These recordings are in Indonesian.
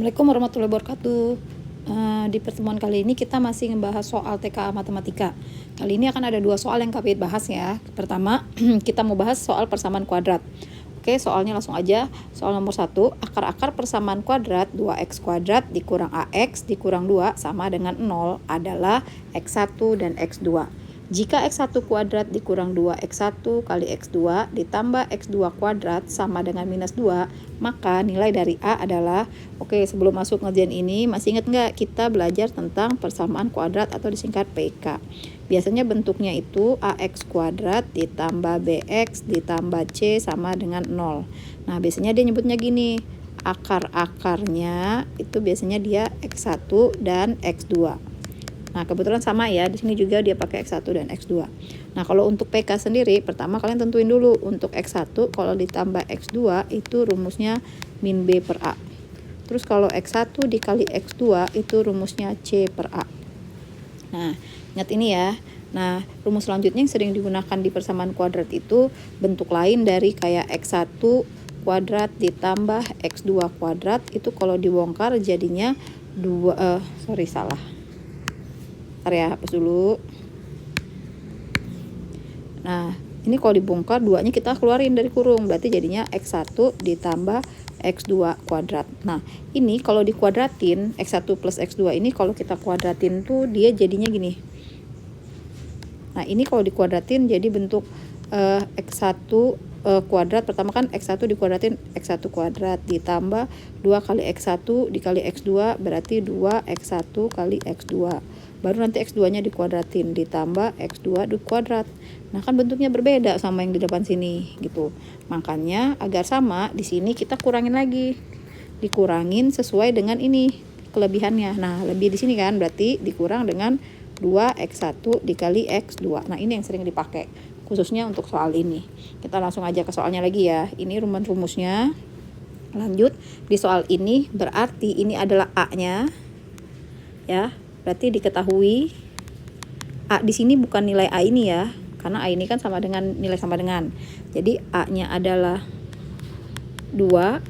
Assalamualaikum warahmatullahi wabarakatuh. Di pertemuan kali ini kita masih membahas soal TKA Matematika. Kali ini akan ada dua soal yang kami bahas ya. Pertama, kita mau bahas soal persamaan kuadrat. Oke, soalnya langsung aja. Soal nomor 1, akar-akar persamaan kuadrat 2x kuadrat dikurang ax dikurang 2 sama dengan 0 adalah x1 dan x2. Jika x1 kuadrat dikurang 2x1 kali x2 ditambah x2 kuadrat sama dengan minus 2, maka nilai dari A adalah, oke, sebelum masuk ngerjain ini, masih ingat nggak kita belajar tentang persamaan kuadrat atau disingkat PK. Biasanya bentuknya itu AX kuadrat ditambah BX ditambah C sama dengan 0. Nah, biasanya dia nyebutnya gini, akar-akarnya itu biasanya dia X1 dan X2. Nah, kebetulan sama ya, di sini juga dia pakai X1 dan X2. Nah, kalau untuk PK sendiri, pertama kalian tentuin dulu untuk X1 kalau ditambah X2 itu rumusnya min B per A. Terus kalau X1 dikali X2 itu rumusnya C per A. Nah, ingat ini ya. Nah, rumus selanjutnya yang sering digunakan di persamaan kuadrat itu bentuk lain dari kayak X1 kuadrat ditambah X2 kuadrat, itu kalau dibongkar jadinya salah. Bentar ya, hapus dulu. Nah, ini kalau dibongkar, 2-nya kita keluarin dari kurung, berarti jadinya X1 ditambah X2 kuadrat. Nah, ini kalau dikuadratin, X1 plus X2 ini kalau kita kuadratin tuh dia jadinya gini. Nah, ini kalau dikuadratin jadi bentuk X1 kuadrat. Pertama kan X1 dikuadratin X1 kuadrat ditambah 2 kali X1 dikali X2 berarti 2X1 kali X2. Baru nanti X2-nya dikuadratin ditambah X2 kuadrat. Nah, kan bentuknya berbeda sama yang di depan sini gitu. Makanya agar sama, di sini kita kurangin lagi. Dikurangin sesuai dengan ini kelebihannya. Nah, lebih di sini kan berarti dikurang dengan 2X1 dikali X2. Nah, ini yang sering dipakai khususnya untuk soal ini. Kita langsung aja ke soalnya lagi ya. Ini rumusnya. Lanjut, di soal ini berarti ini adalah A-nya. Ya. Berarti diketahui A di sini bukan nilai A ini ya, karena A ini kan sama dengan nilai sama dengan. Jadi A-nya adalah 2,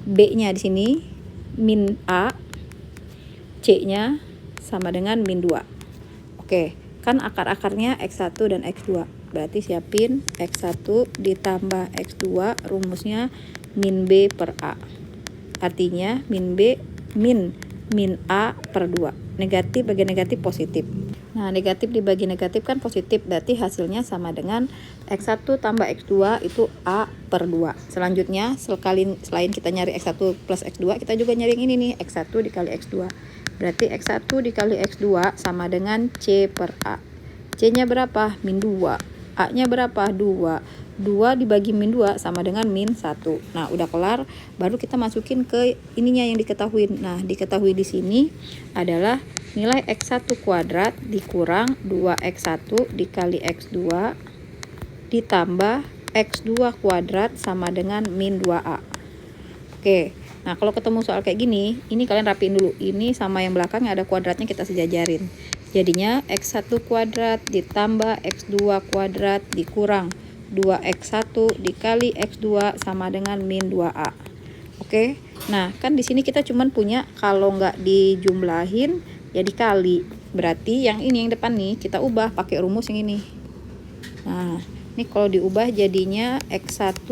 B-nya di sini min A, C-nya sama dengan min 2. Oke, kan akar-akarnya X1 dan X2. Berarti siapin X1 ditambah X2 rumusnya min B per A. Artinya min B min A per 2. Negatif bagi negatif positif. Nah, negatif dibagi negatif kan positif, berarti hasilnya sama dengan X1 tambah X2 itu A per 2. Selanjutnya, selain kita nyari X1 plus X2, kita juga nyari yang ini nih, X1 dikali X2. Berarti X1 dikali X2 sama dengan C per A. C-nya berapa? Min 2. A-nya berapa? 2. 2 dibagi min 2 sama dengan min 1. Nah, udah kelar, baru kita masukin ke ininya yang diketahui. Nah, diketahui di sini adalah nilai X1 kuadrat dikurang 2X1 dikali X2 ditambah X2 kuadrat sama dengan min 2A. Oke, nah kalau ketemu soal kayak gini, ini kalian rapiin dulu. Ini sama yang belakang ada kuadratnya kita sejajarin. Jadinya X1 kuadrat ditambah X2 kuadrat dikurang 2X1 dikali X2 sama dengan min 2A. Oke, nah kan di sini kita cuman punya kalau nggak dijumlahin ya dikali. Berarti yang ini yang depan nih kita ubah pakai rumus yang ini. Nah, ini kalau diubah jadinya X1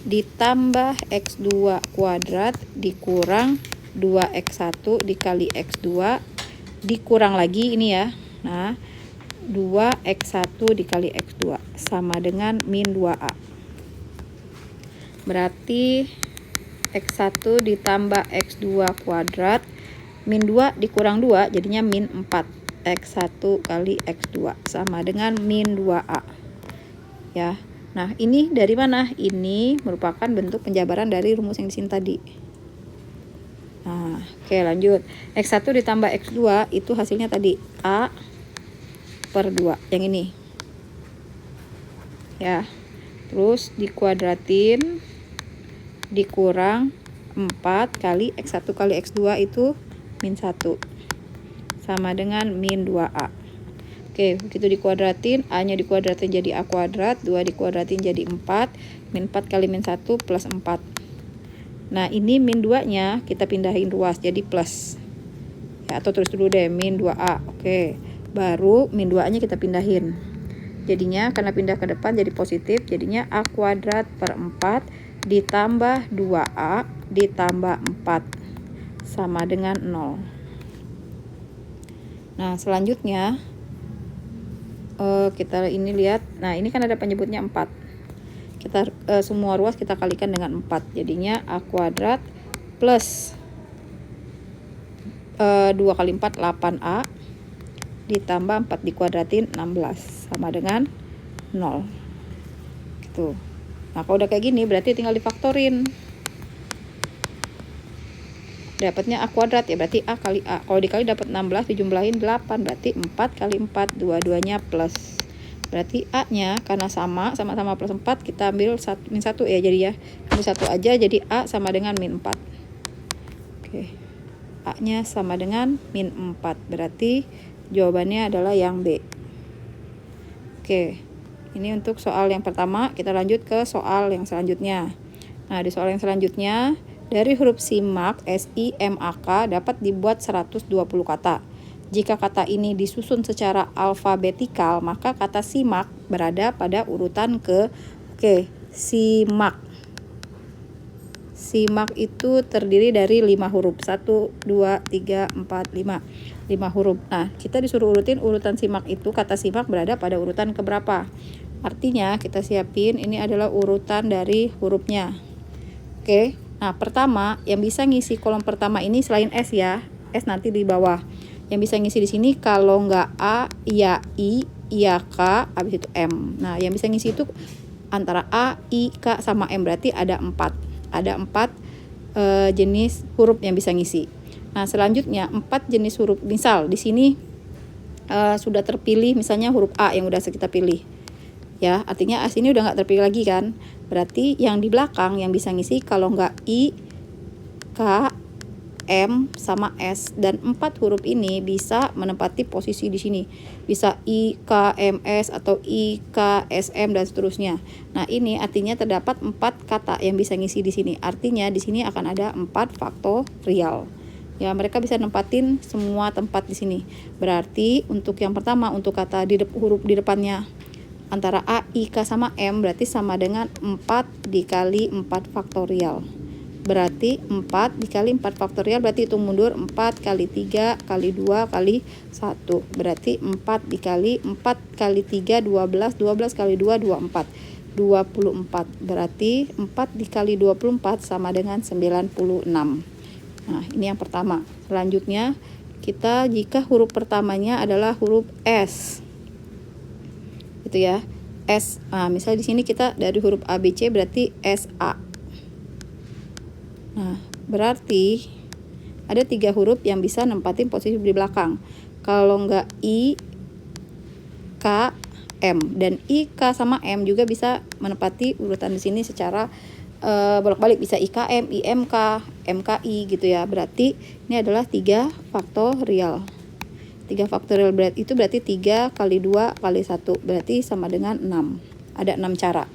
ditambah X2 kuadrat dikurang 2X1 dikali X2 dikurang lagi ini ya. Nah, 2X1 dikali X2 sama dengan min 2A. Berarti X1 ditambah X2 kuadrat min 2 dikurang 2 jadinya min 4. X1 kali X2 sama dengan min 2A. Ya. Nah, ini dari mana? Ini merupakan bentuk penjabaran dari rumus yang di sini tadi. Nah, oke, lanjut. X1 ditambah X2 itu hasilnya tadi A per 2. Yang ini. Ya. Terus dikuadratin dikurang 4 kali X1 kali X2 itu min 1. Sama dengan min 2A. Oke, begitu dikuadratin, A-nya dikuadratin jadi A kuadrat, 2 dikuadratin jadi 4, min 4 kali min 1 plus 4. Nah ini min 2 nya kita pindahin ruas jadi plus ya, atau tulis dulu deh min 2A. Oke, baru min 2 nya kita pindahin, jadinya karena pindah ke depan jadi positif, jadinya A kuadrat per 4 ditambah 2A ditambah 4 sama dengan 0. Nah selanjutnya kita ini lihat, nah ini kan ada penyebutnya 4, kita semua ruas kita kalikan dengan 4, jadinya A kuadrat plus 2 kali 4 8A ditambah 4 dikuadratin 16 sama dengan 0 gitu. Nah kalau udah kayak gini berarti tinggal difaktorin, dapatnya A kuadrat ya, berarti A kali A, kalau dikali dapat 16 dijumlahin 8, berarti 4 kali 4 dua-duanya plus, berarti A nya karena sama-sama plus 4 kita ambil min 1 ya, jadi ya ambil 1 aja, jadi A sama dengan min 4. Oke, A nya sama dengan min 4, berarti jawabannya adalah yang B. Oke, ini untuk soal yang pertama. Kita lanjut ke soal yang selanjutnya. Nah di soal yang selanjutnya, dari huruf simak SIMAK dapat dibuat 120 kata. Jika kata ini disusun secara alfabetikal, maka kata simak berada pada urutan ke simak. Simak itu terdiri dari 5 huruf. 1, 2, 3, 4, 5. 5 huruf. Nah, kita disuruh urutin urutan simak itu, kata simak berada pada urutan keberapa. Artinya kita siapin ini adalah urutan dari hurufnya. Oke. Nah, pertama yang bisa ngisi kolom pertama ini selain S ya, S nanti di bawah. Yang bisa ngisi di sini kalau nggak A, ya I, ya K, habis itu M. Nah, yang bisa ngisi itu antara A, I, K sama M, berarti ada 4. Ada 4 jenis huruf yang bisa ngisi. Nah, selanjutnya 4 jenis huruf. Misal di sini sudah terpilih misalnya huruf A yang udah kita pilih. Ya, artinya A sini udah nggak terpilih lagi kan. Berarti yang di belakang yang bisa ngisi kalau nggak I, K, M sama S, dan 4 huruf ini bisa menempati posisi di sini. Bisa I, K, M, S atau I, K, S, M dan seterusnya. Nah, ini artinya terdapat 4 kata yang bisa ngisi di sini. Artinya di sini akan ada 4 faktorial. Ya, mereka bisa nempatin semua tempat di sini. Berarti untuk yang pertama, untuk kata huruf di depannya antara A, I, K sama M berarti sama dengan 4 dikali 4 faktorial. Berarti 4 dikali 4 faktorial berarti hitung mundur 4 kali 3 kali 2 kali 1. Berarti 4 dikali 4 kali 3 12, 12 kali 2 24. 24. Berarti 4 dikali 24 sama dengan 96. Nah, ini yang pertama. Selanjutnya kita jika huruf pertamanya adalah huruf S. Gitu ya. S. Nah, misalnya di sini kita dari huruf A B C berarti SA. Nah, berarti ada 3 huruf yang bisa nempatin posisi di belakang. Kalau enggak I, K, M, dan I, K sama M juga bisa menempati urutan di sini secara bolak-balik, bisa IKM, IMK, MKI gitu ya. Berarti ini adalah 3 faktorial. 3 faktorial itu berarti 3 kali 2 kali 1 berarti sama dengan 6. Ada 6 cara.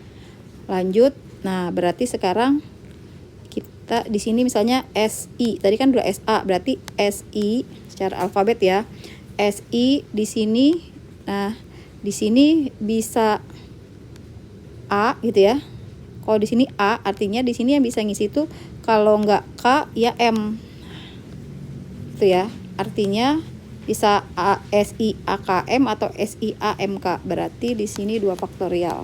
Lanjut. Nah, berarti sekarang kita di sini misalnya SI. Tadi kan udah SA, berarti SI secara alfabet ya. SI di sini. Nah, di sini bisa A gitu ya. Kalau di sini A, artinya di sini yang bisa ngisi itu kalau nggak K ya M. Itu ya. Artinya bisa A, SI AKM atau SI AMK. Berarti di sini 2 faktorial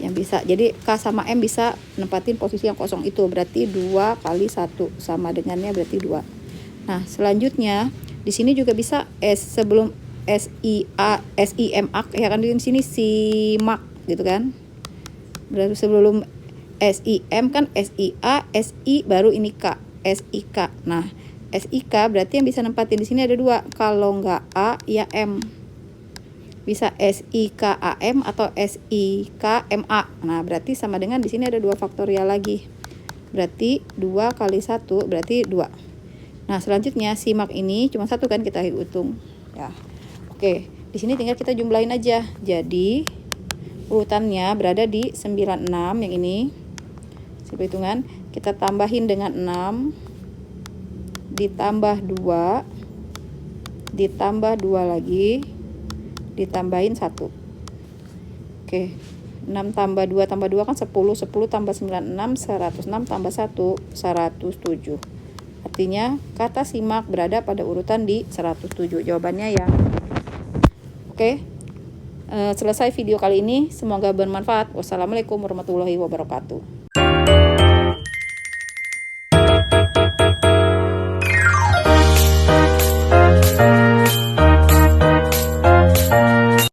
yang bisa. Jadi K sama M bisa nempatin posisi yang kosong itu. Berarti 2 kali 1 sama dengannya berarti 2. Nah, selanjutnya di sini juga bisa S sebelum SIMAK ya kan, di sini simak gitu kan. Berarti sebelum SIM kan SIA, SI baru ini K, SIK. Nah, SIK berarti yang bisa nempatin di sini ada 2. Kalau nggak A ya M. Bisa SIKAM atau SIKMA. Nah, berarti sama dengan di sini ada 2 faktorial lagi. Berarti 2 kali 1 berarti 2. Nah, selanjutnya simak ini cuma 1 kan kita hitung. Ya. Oke, di sini tinggal kita jumlahin aja. Jadi urutannya berada di 96 yang ini. Hitungan kita tambahin dengan 6 ditambah 2 ditambah 2 lagi ditambahin 1. Oke, 6 tambah 2 tambah 2 kan 10, 10 tambah 9, 6, 106 tambah 1, 107. Artinya kata simak berada pada urutan di 107 jawabannya ya. Oke, selesai video kali ini, semoga bermanfaat. Wassalamualaikum warahmatullahi wabarakatuh.